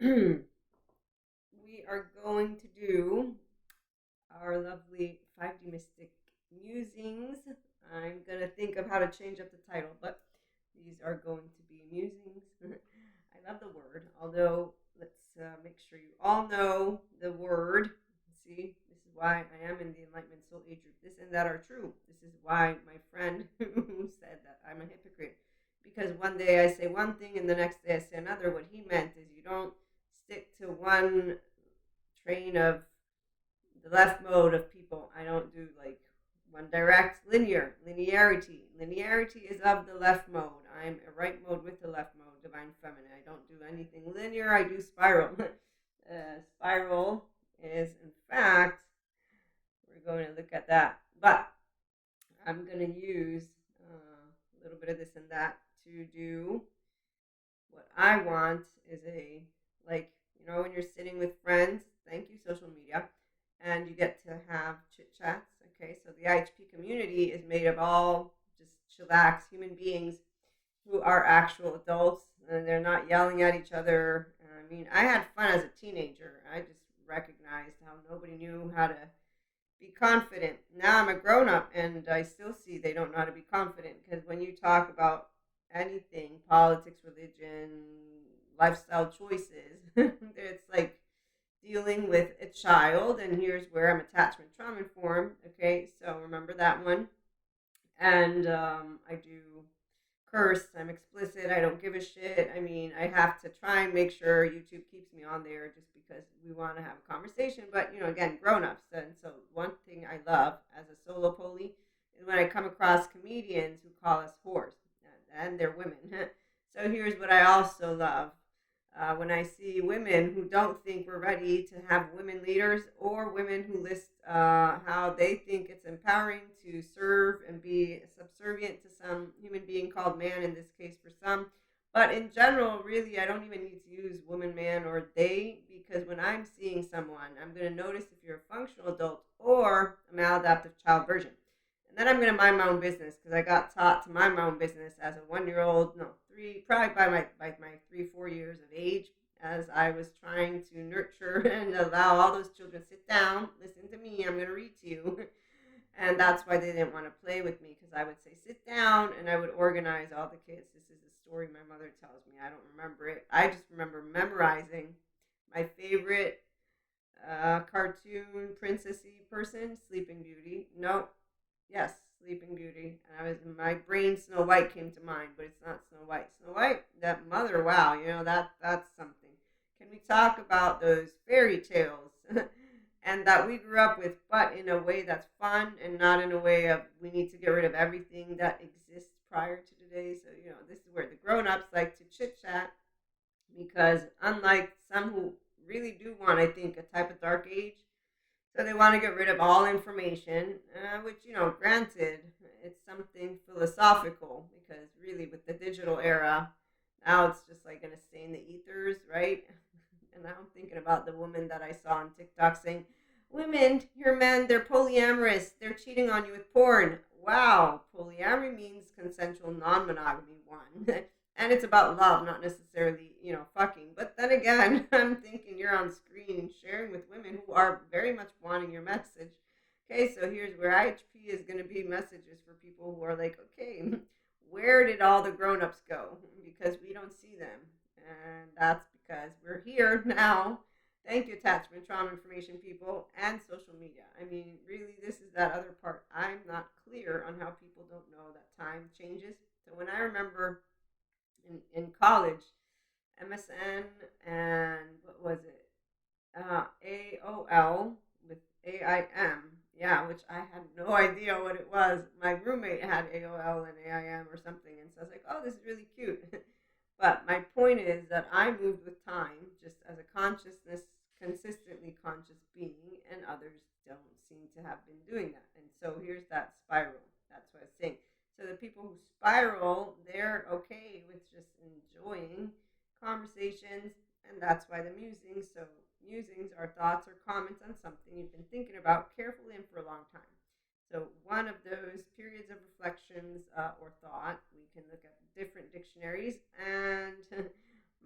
We are going to do our lovely 5D Mystic musings. I'm going to think of how to change up the title, but these are going to be musings. I love the word, although let's make sure you all know the word. See, this is why I am in the Enlightenment Soul Age group. This and that are true. This is why my friend who said that I'm a hypocrite. Because one day I say one thing and the next day I say another. What he meant is you don't stick to one train of the left mode of people. I don't do like one direct linearity. Linearity is of the left mode. I'm a right mode with the left mode, divine feminine. I don't do anything linear. I do spiral. Spiral is, in fact, we're going to look at that. But I'm going to use a little bit of this and that to do what I want is a, like, when you're sitting with friends, thank you, social media, and you get to have chit chats. Okay, so the IHP community is made of all just chillax human beings who are actual adults and they're not yelling at each other. I mean, I had fun as a teenager. I just recognized how nobody knew how to be confident. Now I'm a grown up and I still see they don't know how to be confident because when you talk about anything, politics, religion, lifestyle choices, it's like dealing with a child, and here's where I'm attachment trauma informed. Okay, so remember that one. And I do curse, I'm explicit, I don't give a shit. I mean, I have to try and make sure YouTube keeps me on there just because we want to have a conversation. But, again, grown ups. And so, one thing I love as a solo poly is when I come across comedians who call us whores, and they're women. So, here's what I also love when I see women who don't think we're ready to have women leaders, or women who list how they think it's empowering to serve and be subservient to some human being called man, in this case for some. But in general, really, I don't even need to use woman, man, or they, because when I'm seeing someone, I'm going to notice if you're a functional adult or a maladaptive child version. And then I'm going to mind my own business because I got taught to mind my own business as a 1 year old, no, probably by my 3-4 years of age, as I was trying to nurture and allow all those children sit down, listen to me, I'm going to read to you. And that's why they didn't want to play with me because I would say sit down and I would organize all the kids. This is a story my mother tells me. I don't remember it. I just remember memorizing my favorite cartoon princessy person, Sleeping Beauty. No, yes, Sleeping Beauty. And I was in my brain. Snow White came to mind, but it's not Snow White. Snow White, that mother. Wow, that's something. Can we talk about those fairy tales, and that we grew up with, but in a way that's fun and not in a way of we need to get rid of everything that exists prior to today. So this is where the grown-ups like to chit chat because unlike some who really do want, I think, a type of dark age, so they want to get rid of all information, which, granted, it's something philosophical because really with the digital era, now it's just like going to stay in the ethers, right? And now I'm thinking about the woman that I saw on TikTok saying, women, your men, they're polyamorous. They're cheating on you with porn. Wow, polyamory means consensual non-monogamy, one. And it's about love, not necessarily, fucking. But then again, I'm thinking you're on screen sharing with women who are very much wanting your message. Okay, so here's where IHP is going to be messages for people who are like, okay, where did all the grown-ups go? Because we don't see them. And that's because we're here now. Thank you, attachment trauma information people and social media. I mean, really, this is that other part. I'm not clear on how people don't know that time changes. So when I remember in college, MSN and what was it? AOL with AIM. Yeah, which I had no idea what it was. My roommate had AOL and AIM or something, and so I was like, oh, this is really cute. But my point is that I moved with time just as a consciousness, consistently conscious being, and others don't seem to have been doing that. And so here's that spiral. That's what I was saying. So the people who spiral, they're okay with just enjoying conversations, and that's why the musings. So musings are thoughts or comments on something you've been thinking about carefully and for a long time. So one of those periods of reflections or thought, we can look at different dictionaries, and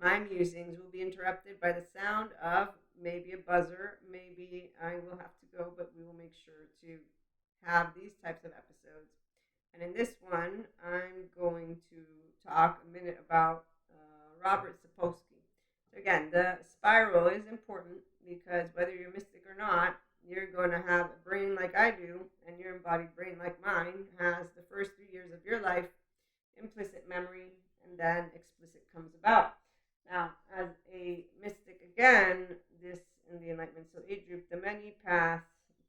My musings will be interrupted by the sound of maybe a buzzer. Maybe I will have to go, but we will make sure to have these types of episodes. And in this one, I'm going to talk a minute about Robert Sapolsky. So again, the spiral is important because whether you're mystic or not, you're going to have a brain like I do, and your embodied brain like mine has the first 3 years of your life, implicit memory, and then explicit comes about. Now, as a mystic, again, this in the Enlightenment Soul Age group, the many paths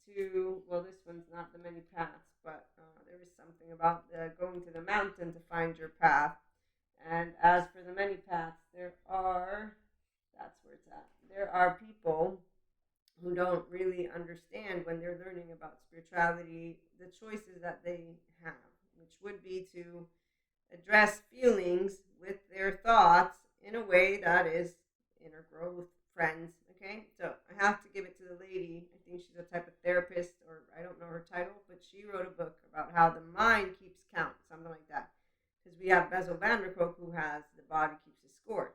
to, well, this one's not the many paths, but there is something about going to the mountain to find your path. And as for the many paths, that's where it's at. There are people who don't really understand when they're learning about spirituality the choices that they have, which would be to address feelings with their thoughts in a way that is inner growth, friends. Okay, so I have to give it to the lady. I think she's a type of therapist, or I don't know her title, but she wrote a book about how the mind keeps count, something like that. Because we have Bessel van der Kolk, who has the body keeps a score.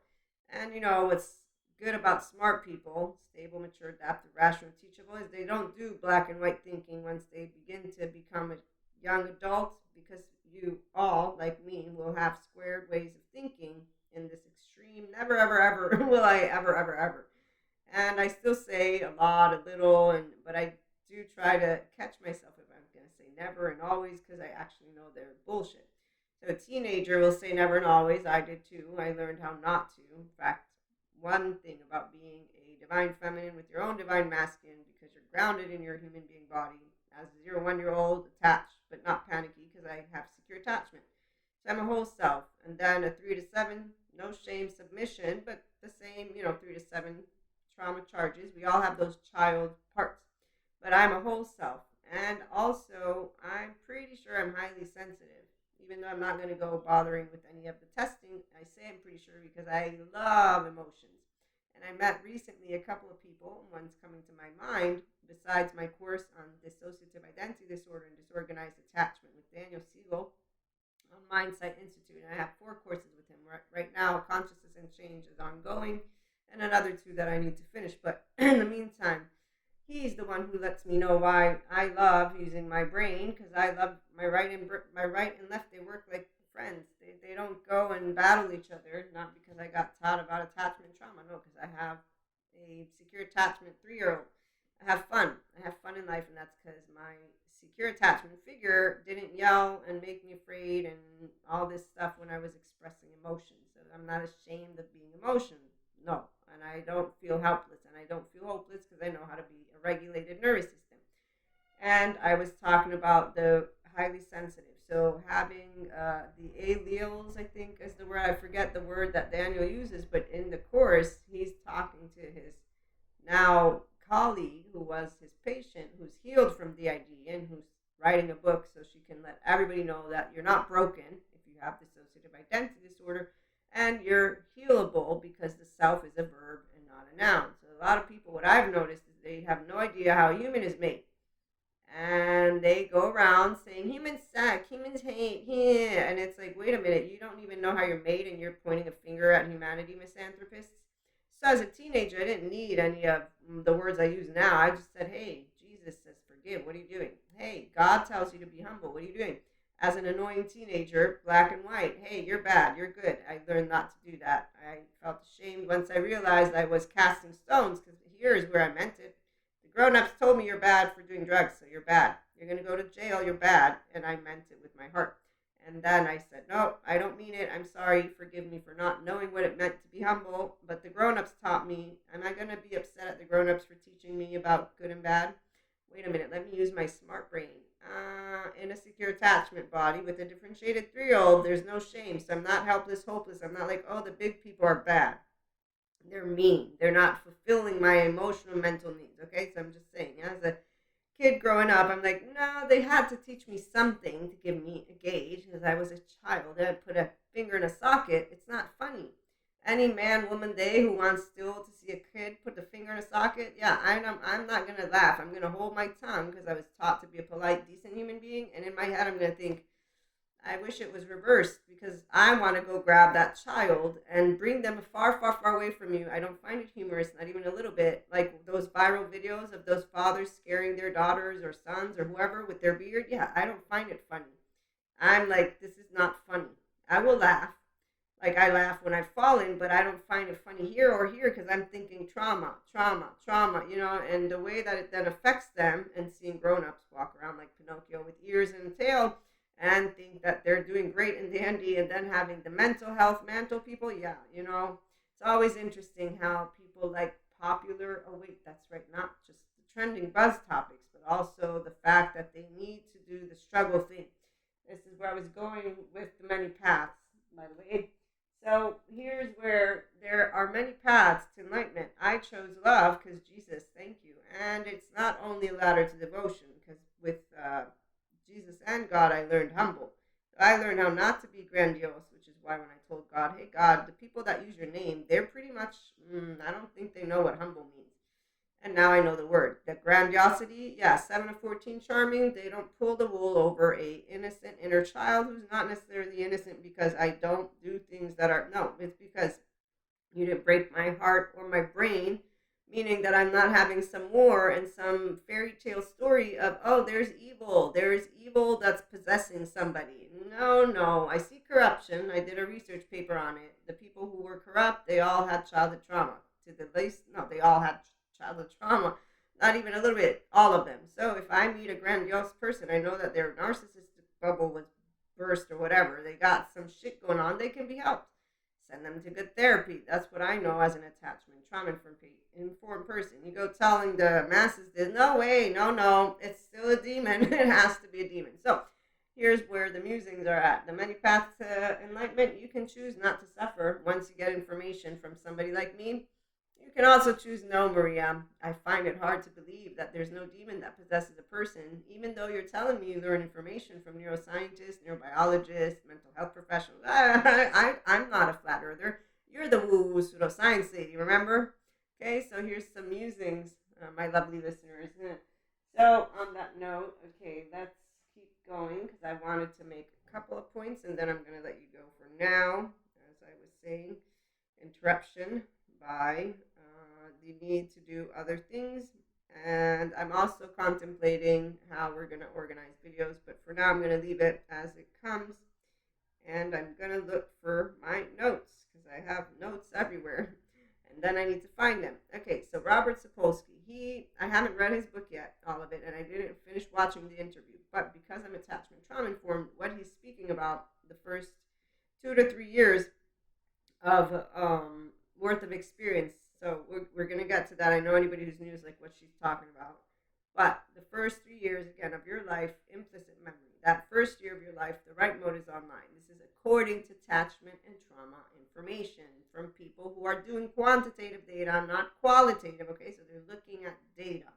And what's good about smart people, stable, mature, adaptive, rational, teachable, is they don't do black and white thinking once they begin to become a young adult, because you all, like me, will have squared ways of thinking in this extreme, never, ever, ever, will I ever, ever, ever. And I still say a lot, a little, but I do try to catch myself if I'm going to say never and always, because I actually know they're bullshit. So a teenager will say never and always. I did too. I learned how not to. In fact, one thing about being a divine feminine with your own divine masculine, because you're grounded in your human being body, as a 0-1-year-old, attached, but not panicky, because I have secure attachment. So I'm a whole self. And then a 3 to 7, no shame, submission, but the same, 3 to 7 trauma charges. We all have those child parts. But I'm a whole self. And also, I'm pretty sure I'm highly sensitive. Even though I'm not going to go bothering with any of the testing, I say I'm pretty sure because I love emotions. And I met recently a couple of people, one's coming to my mind, besides my course on dissociative identity disorder and disorganized attachment with Daniel Siegel on Mindsight Institute. And I have 4 courses with him. Right now, Consciousness and Change is ongoing, and another 2 that I need to finish. But in the meantime, he's the one who lets me know why I love using my brain, because I love my right and left. They work like friends. They don't go and battle each other, not because I got taught about attachment trauma. No, because I have a secure attachment 3-year-old. I have fun. I have fun in life, and that's because my secure attachment figure didn't yell and make me afraid and all this stuff when I was expressing emotions. So I'm not ashamed of being emotional. No. And I don't feel helpless, and I don't feel hopeless because I know how to be a regulated nervous system. And I was talking about the highly sensitive. So having the alleles, I think is the word. I forget the word that Daniel uses, but in the course, he's talking to his now colleague who was his patient, who's healed from DID and who's writing a book so she can let everybody know that you're not broken if you have dissociative identity disorder, and you're healable because the self is a verb and not a noun. So a lot of people, what I've noticed is they have no idea how a human is made. And they go around saying, humans suck, humans hate, yeah. And it's like, wait a minute, you don't even know how you're made and you're pointing a finger at humanity, misanthropists. So as a teenager, I didn't need any of the words I use now. I just said, hey, Jesus says forgive, what are you doing? Hey, God tells you to be humble, what are you doing? As an annoying teenager, black and white, hey, you're bad, you're good. I learned not to do that. I felt ashamed once I realized I was casting stones, because here's where I meant it. The grown-ups told me you're bad for doing drugs, so you're bad. You're going to go to jail, you're bad. And I meant it with my heart. And then I said, no, I don't mean it. I'm sorry. Forgive me for not knowing what it meant to be humble. But the grown-ups taught me. Am I going to be upset at the grown-ups for teaching me about good and bad? Wait a minute. Let me use my smart brain. In a secure attachment body with a differentiated 3-year-old, there's no shame. So I'm not helpless, hopeless. I'm not like, oh, the big people are bad. They're mean. They're not fulfilling my emotional, mental needs. Okay, so I'm just saying, as a kid growing up, I'm like, no, they had to teach me something to give me a gauge because I was a child. I put a finger in a socket. It's not funny. Any man, woman, they who wants still to see a kid put the finger in a socket, yeah, I'm not going to laugh. I'm going to hold my tongue because I was taught to be a polite, decent human being. And in my head, I'm going to think, I wish it was reversed because I want to go grab that child and bring them far, far, far away from you. I don't find it humorous, not even a little bit. Like those viral videos of those fathers scaring their daughters or sons or whoever with their beard. Yeah, I don't find it funny. I'm like, this is not funny. I will laugh. Like I laugh when I've fallen, but I don't find it funny here or here because I'm thinking trauma, trauma, trauma, and the way that it then affects them and seeing grown-ups walk around like Pinocchio with ears and a tail and think that they're doing great in dandy and then having the mental health mantle people, yeah, it's always interesting how people like popular, oh wait, that's right, not just the trending buzz topics, but also the fact that they need to do the struggle thing. This is where I was going with the many paths, by the way. So here's where there are many paths to enlightenment. I chose love because Jesus, thank you. And it's not only a ladder to devotion, because with Jesus and God, I learned humble. I learned how not to be grandiose, which is why when I told God, hey, God, the people that use your name, they're pretty much, I don't think they know what humble means. And now I know the word. The grandiosity, yeah, 7 of 14 charming. They don't pull the wool over a innocent inner child who's not necessarily innocent because I don't do things that are, no, it's because you didn't break my heart or my brain, meaning that I'm not having some war and some fairy tale story of, oh, there's evil that's possessing somebody. No, no, I see corruption. I did a research paper on it. The people who were corrupt, they all had childhood trauma. To the least, no, they all had childhood trauma. Not even a little bit, all of them. So if I meet a grandiose person, I know that their narcissistic bubble was burst or whatever. They got some shit going on. They can be helped. Send them to good therapy. That's what I know as an attachment trauma informed person. You go telling the masses this, no way, no, no, it's still a demon. It has to be a demon. So here's where the musings are at. The many paths to enlightenment, you can choose not to suffer once you get information from somebody like me. You can also choose no, Maria. I find it hard to believe that there's no demon that possesses a person, even though you're telling me you learn information from neuroscientists, neurobiologists, mental health professionals. I'm not a flat earther. You're the woo-woo pseudoscience lady, remember? Okay, so here's some musings, my lovely listeners. So on that note, okay, let's keep going because I wanted to make a couple of points and then I'm going to let you go for now. As I was saying, interruption by the need to do other things. And I'm also contemplating how we're going to organize videos, but for now I'm going to leave it as it comes. And I'm going to look for my notes because I have notes everywhere. And then I need to find them. Okay, so Robert Sapolsky, I haven't read his book yet, all of it, and I didn't finish watching the interview. But because I'm attachment trauma informed, what he's speaking about the first 2 to 3 years of worth of experience. So we're going to get to that. I know anybody who's new is like what she's talking about. But the first 3 years, again, of your life, implicit memory, that first year of your life, the right mode is online. This is according to attachment and trauma information from people who are doing quantitative data, not qualitative, okay? So they're looking at data.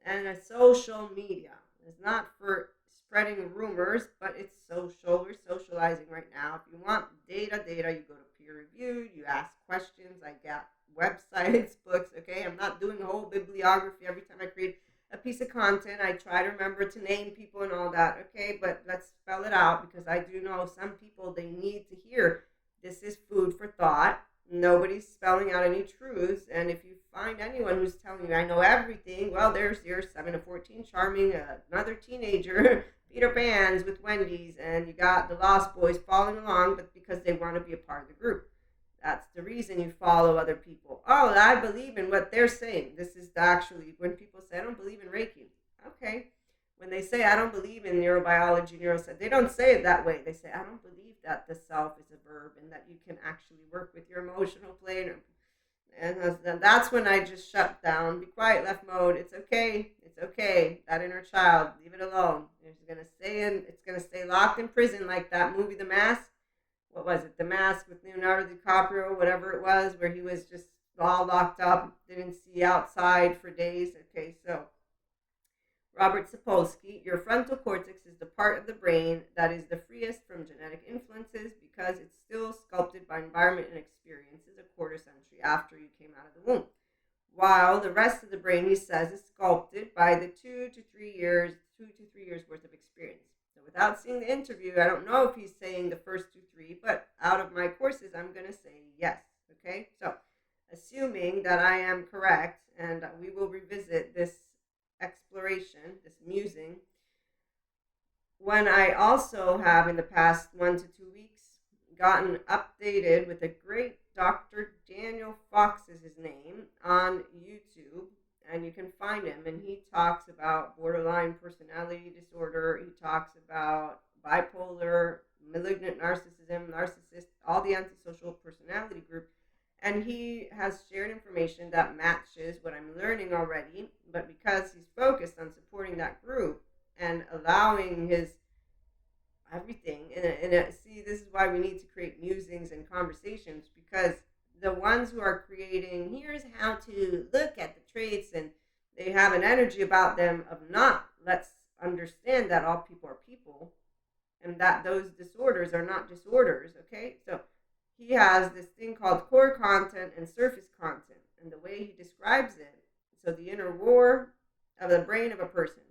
And a social media is not for spreading rumors, but it's social. We're socializing right now. If you want data, you go to peer review, you ask questions. I got websites, books, okay? I'm not doing a whole bibliography every time I create a piece of content. I try to remember to name people and all that, okay? But let's spell it out because I do know some people, they need to hear this is food for thought. Nobody's spelling out any truths. And if you find anyone who's telling you, I know everything, well, there's your 7 to 14 charming, another teenager, Peter Pan's with Wendy's, and you got the Lost Boys following along, but because they want to be a part of the group. That's the reason you follow other people. Oh, I believe in what they're saying. This is actually when people say, I don't believe in Reiki. Okay. When they say, I don't believe in neurobiology, neuroscience, they don't say it that way. They say, I don't believe that the self is a verb and that you can actually work with your emotional plane. And that's when I just shut down. Be quiet, left mode. It's okay. It's okay. That inner child, leave it alone. It's gonna stay locked in prison like that movie, The Mask. What was it? The Mask with Leonardo DiCaprio, whatever it was, where he was just all locked up, didn't see outside for days. Okay, so Robert Sapolsky, your frontal cortex is the part of the brain that is the freest from genetic influences because it's still sculpted by environment and experiences a quarter century after you came out of the womb. While the rest of the brain, he says, is sculpted by the 2 to 3 years worth of experience. So without seeing the interview, I don't know if he's saying the first two, three, but out of my courses, I'm going to say yes. Okay, so assuming that I am correct, and we will revisit this exploration, this musing, when I also have in the past 1 to 2 weeks gotten updated with a great Dr. Daniel Fox is his name on YouTube, and you can find him, and he talks about borderline personality disorder. He talks about bipolar, malignant narcissism, narcissist, all the antisocial personality group, and he has shared information that matches what I'm learning already. But because he's focused on supporting that group and allowing his everything, see, this is why we need to create musings and conversations, because the ones who are creating, here's how to look at the traits, and they have an energy about them of not, let's understand that all people are people, and that those disorders are not disorders. Okay, so he has this thing called core content and surface content, and the way he describes it, so the inner war of the brain of a person,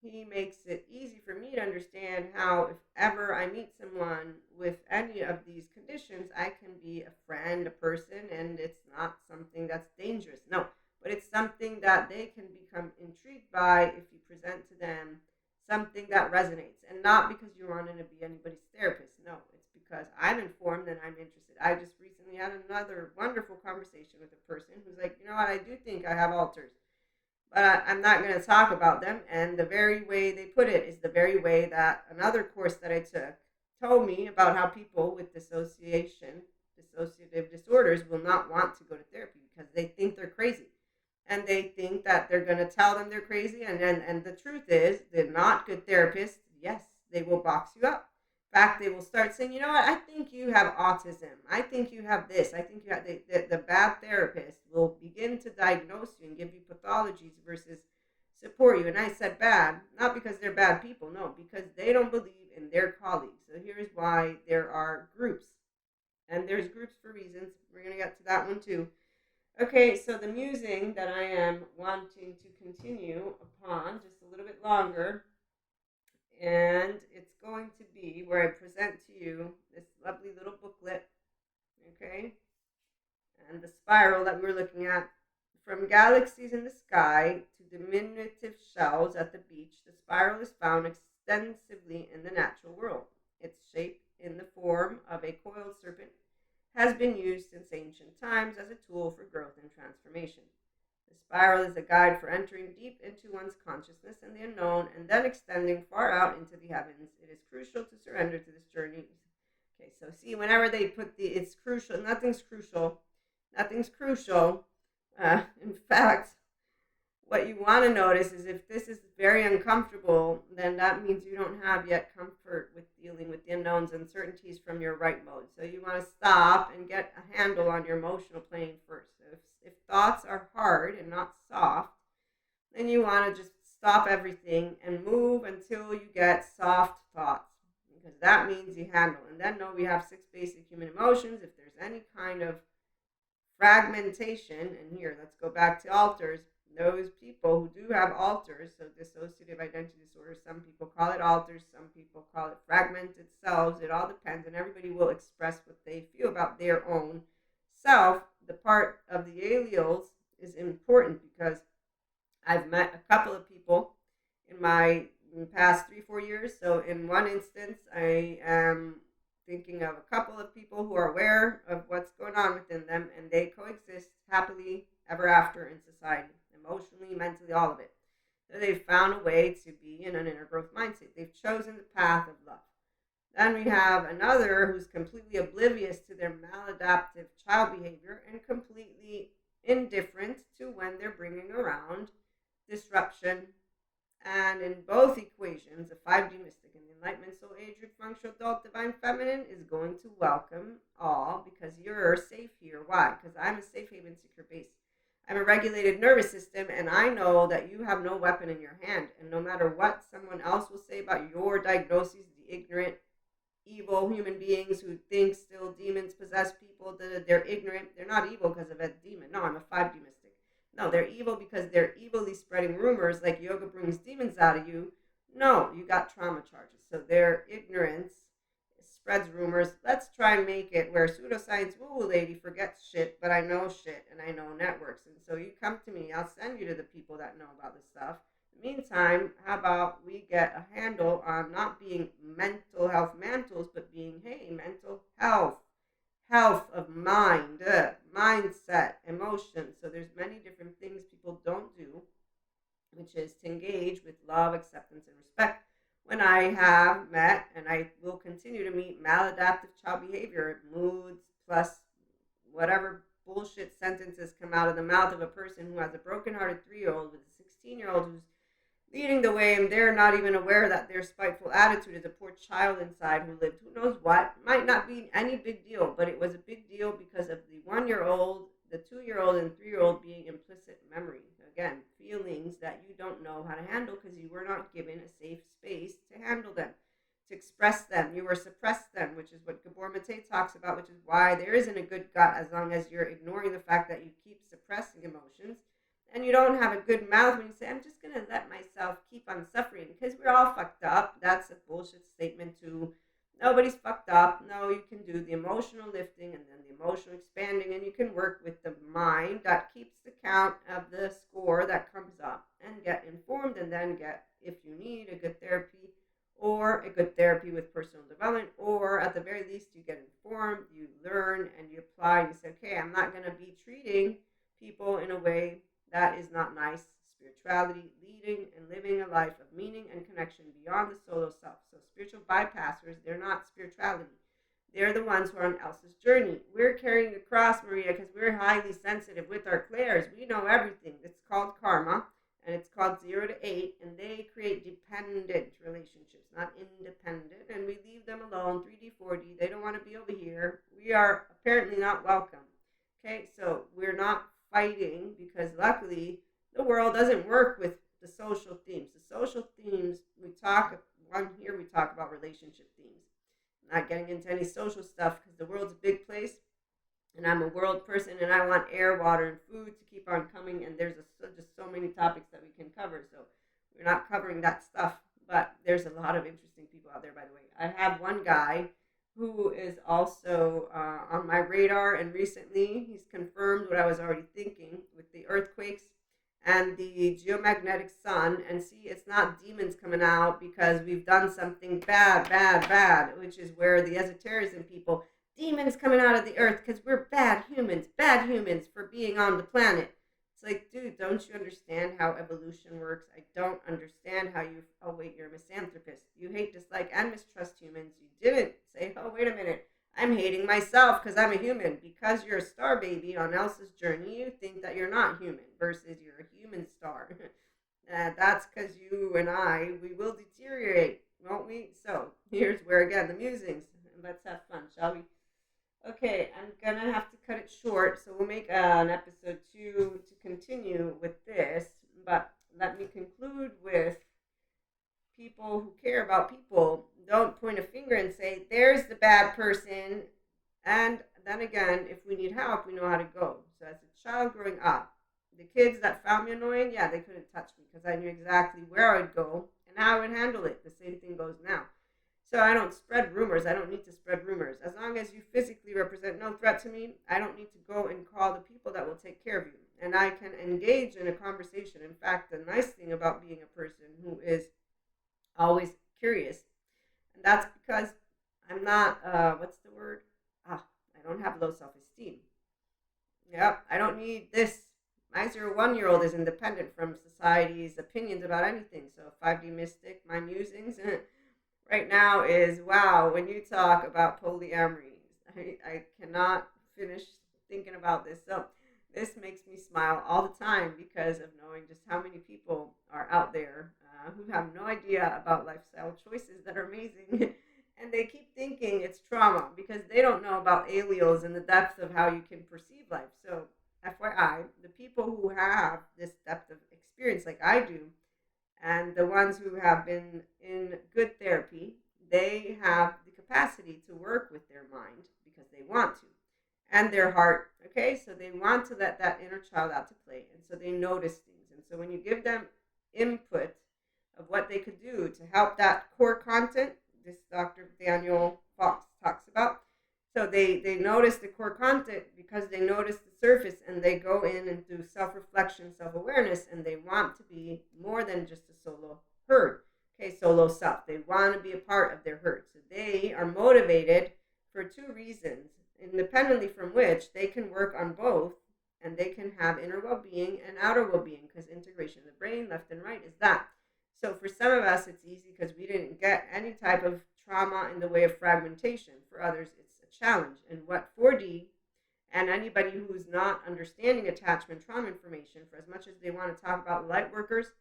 he makes it easy for me to understand how, if ever I meet someone with any of these conditions, I can be a friend, a person, and it's not something that's dangerous. No, but it's something that they can become intrigued by if you present to them something that resonates. And not because you're wanting to be anybody's therapist. No, it's because I'm informed and I'm interested. I just recently had another wonderful conversation with a person who's like, you know what, I do think I have alters, but I'm not going to talk about them. And the very way they put it is the very way that another course that I took told me about how people with dissociative disorders will not want to go to therapy because they think they're crazy. And they think that they're going to tell them they're crazy. And the truth is, they're not good therapists. Yes, they will box you up. In fact, they will start saying, you know what, I think you have autism. I think you have this. I think you have the bad therapist will begin to diagnose you and give you pathologies versus support you. And I said bad, not because they're bad people, no, because they don't believe in their colleagues. So here's why there are groups. And there's groups for reasons. We're going to get to that one too. Okay, so the musing that I am wanting to continue upon just a little bit longer, and it's going to be where I present to you this lovely little booklet, okay, and the spiral that we were looking at. From galaxies in the sky to diminutive shells at the beach, the spiral is found extensively in the natural world. Its shape in the form of a coiled serpent has been used since ancient times as a tool for growth and transformation. The spiral is a guide for entering deep into one's consciousness and the unknown, and then extending far out into the heavens. It is crucial to surrender to this journey. Okay, so see, whenever they put it's crucial, nothing's crucial. Nothing's crucial. In fact, what you want to notice is if this is very uncomfortable, then that means you don't have yet comfort with dealing with the unknowns, uncertainties from your right mode. So you want to stop and get a handle on your emotional plane first. So if thoughts are hard and not soft, then you want to just stop everything and move until you get soft thoughts, because that means you handle. And then know we have 6 basic human emotions. If there's any kind of fragmentation, and here let's go back to alters. Those people who do have alters, so dissociative identity disorder, some people call it alters, some people call it fragmented selves. It all depends, and everybody will express what they feel about their own self. The part of the alleles is important because I've met a couple of people in my past 3-4 years. So in one instance, I am thinking of a couple of people who are aware of what's going on within them, and they coexist happily ever after in society, emotionally, mentally, all of it. So they've found a way to be in an inner growth mindset. They've chosen the path of love. Then we have another who's completely oblivious to their maladaptive child behavior and completely indifferent to when they're bringing around disruption. And in both equations, the 5D mystic and the enlightenment soul age group functional adult divine feminine is going to welcome all, because you're safe here. Why? Because I'm a safe haven secure base. I'm a regulated nervous system, and I know that you have no weapon in your hand. And no matter what someone else will say about your diagnoses, the ignorant, evil human beings who think still demons possess people, they're ignorant. They're not evil because of a demon. No, I'm a 5D mystic. No, they're evil because they're evilly spreading rumors like yoga brings demons out of you, No, you got trauma charges. So their ignorance spreads rumors. Let's try and make it where pseudoscience woo lady forgets shit, but I know shit and I know networks. And so you come to me, I'll send you to the people that know about this stuff. In the meantime, how about we get a handle on not being mental health mantles, but being, hey, mental health, health of mind, mindset, emotions. So there's many different things people don't do, which is to engage with love, acceptance, and respect. When I have met, and I will continue to meet, maladaptive child behavior, moods, plus whatever bullshit sentences come out of the mouth of a person who has a broken-hearted 3-year-old with a 16-year-old who's leading the way, and they're not even aware that their spiteful attitude is a poor child inside who lived who knows what. Might not be any big deal, but it was a big deal because of the 1-year-old, the 2-year-old, and 3-year-old being implicit memory. Again, feelings that you don't know how to handle because you were not given a safe space to handle them, to express them. You were suppressed them, which is what Gabor Mate talks about, which is why there isn't a good gut as long as you're ignoring the fact that you keep suppressing emotions. And you don't have a good mouth when you say, I'm just going to let myself keep on suffering because we're all fucked up. That's a bullshit statement too. Nobody's fucked up. No, you can do the emotional lifting and then the emotional expanding, and you can work with the mind that keeps the count of the score that comes up and get informed, and then get, if you need, a good therapy or a good therapy with personal development, or at the very least, you get informed, you learn, and you apply, and you say, okay, I'm not going to be treating people in a way that is not nice. Spirituality, leading and living a life of meaning and connection beyond the solo self. So spiritual bypassers, they're not spirituality. They're the ones who are on else's journey. We're carrying the cross, Maria, because we're highly sensitive with our clairs. We know everything. It's called karma, and it's called 0 to 8, and they create dependent relationships, not independent, and we leave them alone, 3D, 4D. They don't want to be over here. We are apparently not welcome. Okay, so we're not fighting because luckily the world doesn't work with the social themes. The social themes we talk we talk about relationship themes. I'm not getting into any social stuff because the world's a big place, and I'm a world person, and I want air, water, and food to keep on coming. And there's just so many topics that we can cover. So we're not covering that stuff, but there's a lot of interesting people out there. By the way, I have one guy who is also on my radar, and recently he's confirmed what I was already thinking with the earthquakes and the geomagnetic sun. And see, it's not demons coming out because we've done something bad, which is where the esotericism people, demons coming out of the earth because we're bad humans for being on the planet. It's like, dude, don't you understand how evolution works? I don't understand how you, oh wait, you're a misanthropist. You hate, dislike, and mistrust humans. You didn't say, oh, wait a minute, I'm hating myself because I'm a human. Because you're a star baby on Elsa's journey, you think that you're not human versus you're a human star. That's because you and we will deteriorate, won't we? So here's where, again, the musings. Let's have fun, shall we? Okay, I'm gonna have to cut it short, so we'll make an episode 2 to continue with this. But let me conclude with people who care about people don't point a finger and say, there's the bad person. And then again, if we need help, we know how to go. So as a child growing up, the kids that found me annoying, yeah, they couldn't touch me because I knew exactly where I would go and how I would handle it. The same thing goes now. So I don't spread rumors. I don't need to spread rumors. As long as you physically represent no threat to me, I don't need to go and call the people that will take care of you. And I can engage in a conversation. In fact, the nice thing about being a person who is always curious, and that's because I'm not, what's the word? I don't have low self-esteem. Yep, I don't need this. My 1-year-old is independent from society's opinions about anything. So 5D mystic, my musings right now is, wow, when you talk about polyamory, I cannot finish thinking about this. So this makes me smile all the time because of knowing just how many people are out there who have no idea about lifestyle choices that are amazing. And they keep thinking it's trauma because they don't know about alios and the depth of how you can perceive life. So FYI, the people who have this depth of experience like I do, and the ones who have been in good therapy, they have the capacity to work with their mind because they want to, and their heart. Okay, so they want to let that inner child out to play, and so they notice things. And so when you give them input, of what they could do to help that core content. This Dr. Daniel Fox talks about. So they notice the core content because they notice the surface, and they go in and do self-reflection, self-awareness, and they want to be more than just a solo herd. Okay, solo self. They want to be a part of their herd. So they are motivated for two reasons, independently from which they can work on both, and they can have inner well-being and outer well-being, because integration of the brain, left and right, is that. So for some of us, it's easy because we didn't get any type of trauma in the way of fragmentation. For others, it's a challenge. And what 4D and anybody who's not understanding attachment trauma information, for as much as they want to talk about light workers,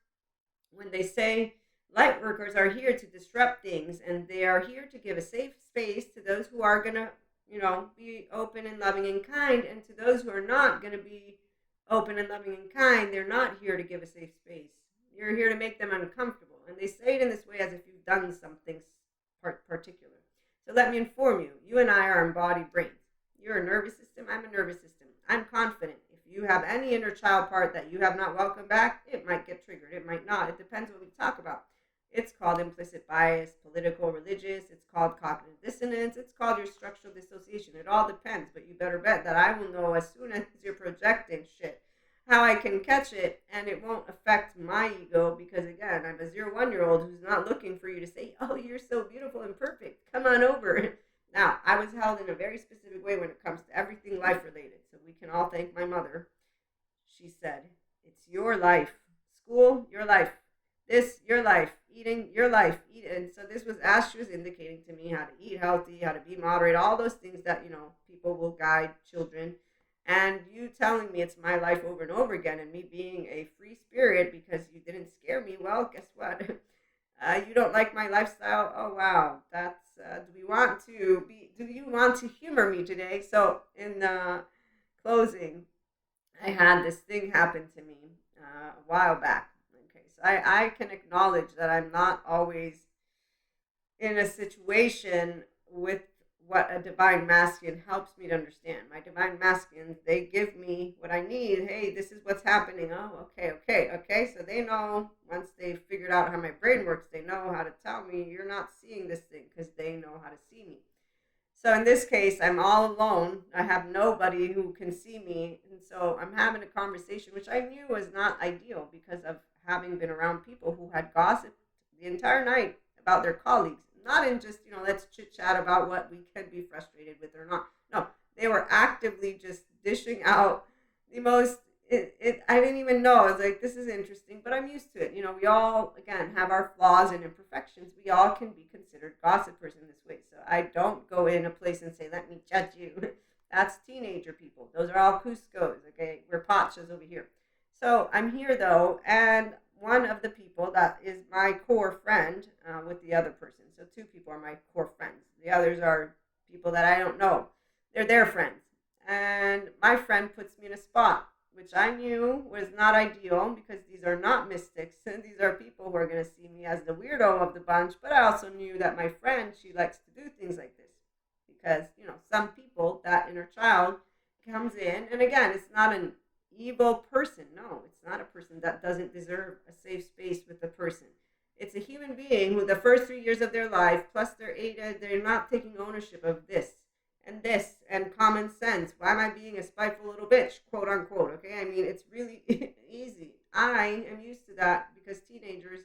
when they say light workers are here to disrupt things, and they are here to give a safe space to those who are going to, be open and loving and kind, and to those who are not going to be open and loving and kind, they're not here to give a safe space. You're here to make them uncomfortable. And they say it in this way as if you've done something particular. So let me inform you, you and I are embodied brains. You're a nervous system, I'm a nervous system. I'm confident. If you have any inner child part that you have not welcomed back, it might get triggered, it might not. It depends what we talk about. It's called implicit bias, political, religious. It's called cognitive dissonance. It's called your structural dissociation. It all depends, but you better bet that I will know as soon as you're projecting shit how I can catch it, and it won't affect my ego, because again, I'm a 0-1-year-old who's not looking for you to say, oh, you're so beautiful and perfect, come on over. Now, I was held in a very specific way when it comes to everything life related, so we can all thank my mother. She said, it's your life. School, your life. This, your life. Eating, your life. And so this was as she was indicating to me how to eat healthy, how to be moderate, all those things that, people will guide children. And you telling me it's my life over and over again, and me being a free spirit because you didn't scare me, well, guess what? You don't like my lifestyle? Oh, wow. That's, do you want to humor me today? So in closing, I had this thing happen to me a while back. Okay, so I can acknowledge that I'm not always in a situation with what a divine masculine helps me to understand. My divine masculines, they give me what I need. Hey, this is what's happening. Oh, okay. So they know, once they've figured out how my brain works, they know how to tell me, you're not seeing this thing, because they know how to see me. So in this case, I'm all alone. I have nobody who can see me. And so I'm having a conversation, which I knew was not ideal because of having been around people who had gossiped the entire night about their colleagues. Not in just, let's chit chat about what we can be frustrated with or not. No, they were actively just dishing out the most, I didn't even know. I was like, this is interesting, but I'm used to it. We all, again, have our flaws and imperfections. We all can be considered gossipers in this way. So I don't go in a place and say, let me judge you. That's teenager people. Those are all Cuscos, okay? We're Pachas over here. So I'm here, though, and one of the people that is my core friend with the other person. So two people are my core friends. The others are people that I don't know. They're their friends. And my friend puts me in a spot, which I knew was not ideal, because these are not mystics. These are people who are going to see me as the weirdo of the bunch. But I also knew that my friend, she likes to do things like this. Because, some people, that inner child comes in. And again, it's not an evil person. No, it's not a person that doesn't deserve a safe space with the person. It's a human being who the first 3 years of their life, plus their age, they're not taking ownership of this and common sense. Why am I being a spiteful little bitch, quote unquote? Okay, I mean, it's really easy. I am used to that because teenagers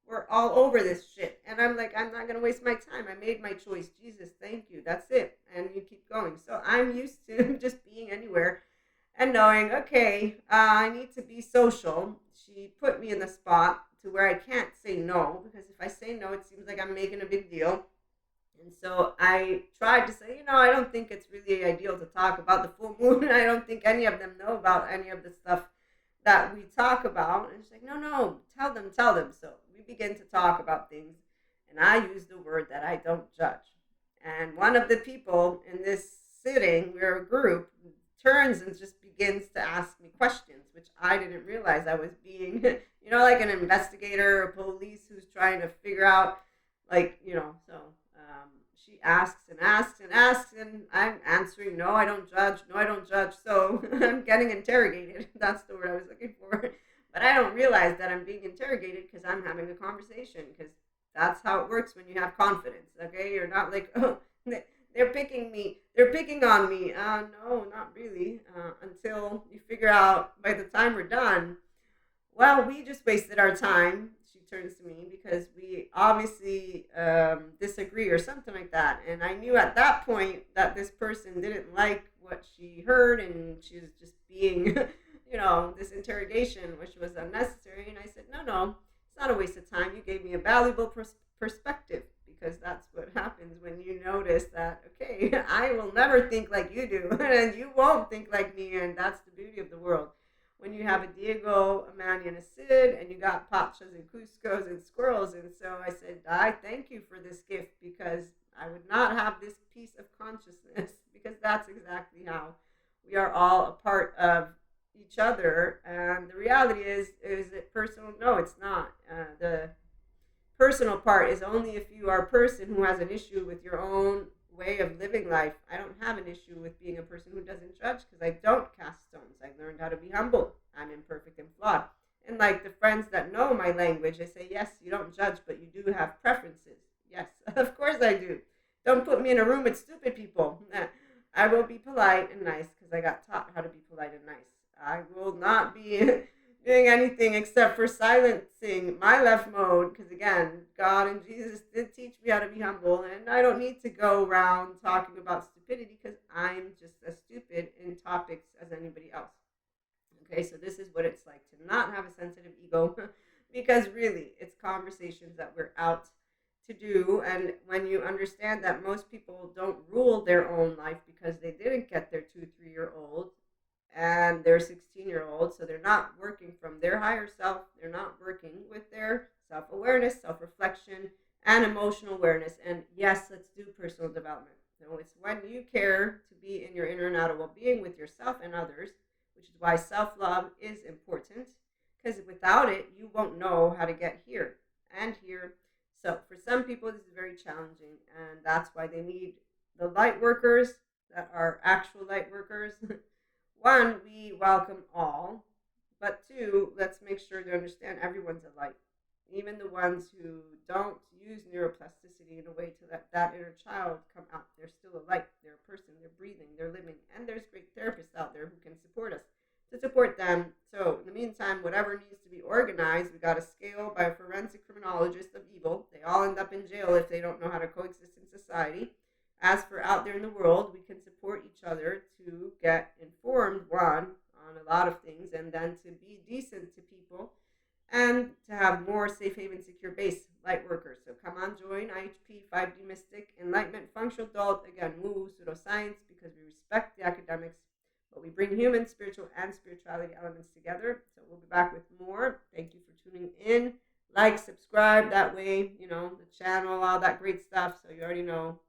were all over this shit. And I'm like, I'm not going to waste my time. I made my choice. Jesus, thank you. That's it. And you keep going. So I'm used to just being anywhere and knowing, okay, I need to be social. She put me in the spot to where I can't say no, because if I say no, it seems like I'm making a big deal. And so I tried to say, I don't think it's really ideal to talk about the full moon. I don't think any of them know about any of the stuff that we talk about. And she's like, no, tell them. So we begin to talk about things, and I use the word that I don't judge. And one of the people in this sitting, we're a group, turns and just begins to ask me questions, which I didn't realize I was being, like an investigator or police who's trying to figure out, so she asks and asks and asks, and I'm answering, no, I don't judge. So I'm getting interrogated. That's the word I was looking for But I don't realize that I'm being interrogated because I'm having a conversation, because that's how it works when you have confidence. Okay, you're not like, oh, they're picking me, they're picking on me. No, not really. Until you figure out by the time we're done, well, we just wasted our time. She turns to me because we obviously disagree or something like that. And I knew at that point that this person didn't like what she heard, and she was just being, this interrogation, which was unnecessary. And I said, no, no, it's not a waste of time. You gave me a valuable perspective, because that's what happens when you notice that, okay, I will never think like you do, and you won't think like me. And that's the beauty of the world. When you have a Diego, a Manny, and a Sid, and you got Pachas and Cuscos and squirrels. And so I said, I thank you for this gift, because I would not have this piece of consciousness, because that's exactly how we are all a part of each other. And the reality is it personal? No, it's not. The personal part is only if you are a person who has an issue with your own way of living life. I don't have an issue with being a person who doesn't judge, because I don't cast stones. I learned how to be humble. I'm imperfect and flawed. And like the friends that know my language, I say, yes, you don't judge, but you do have preferences. Yes, of course I do. Don't put me in a room with stupid people. I will be polite and nice, because I got taught how to be polite and nice. I will not be doing anything except for silencing my left mode, because again, God and Jesus did teach me how to be humble, and I don't need to go around talking about stupidity, because I'm just as stupid in topics as anybody else. Okay, so this is what it's like to not have a sensitive ego, because really, it's conversations that we're out to do. And when you understand that most people don't rule their own life because they didn't get their 2, 3-year-old and they're 16-year-old, so they're not working from their higher self, they're not working with their self-awareness, self-reflection, and emotional awareness. And yes, let's do personal development. So it's when you care to be in your inner and outer well-being with yourself and others, which is why self-love is important, because without it, you won't know how to get here and here. So for some people, this is very challenging, and that's why they need the light workers that are actual light workers. One, we welcome all, but two, let's make sure to understand everyone's a light. Even the ones who don't use neuroplasticity in a way to let that inner child come out, they're still a light. They're a person, they're breathing, they're living, and there's great therapists out there who can support us to support them. So in the meantime, whatever needs to be organized, we got a scale by a forensic criminologist of evil. They all end up in jail if they don't know how to coexist in society. As for out there in the world, we can support each other to get informed, one, on a lot of things, and then to be decent to people, and to have more safe haven, secure base light workers. So come on, join IHP, 5D Mystic, Enlightenment, Functional Adult, again, woo, pseudoscience, because we respect the academics, but we bring human, spiritual, and spirituality elements together. So we'll be back with more. Thank you for tuning in. Like, subscribe, that way, the channel, all that great stuff. So you already know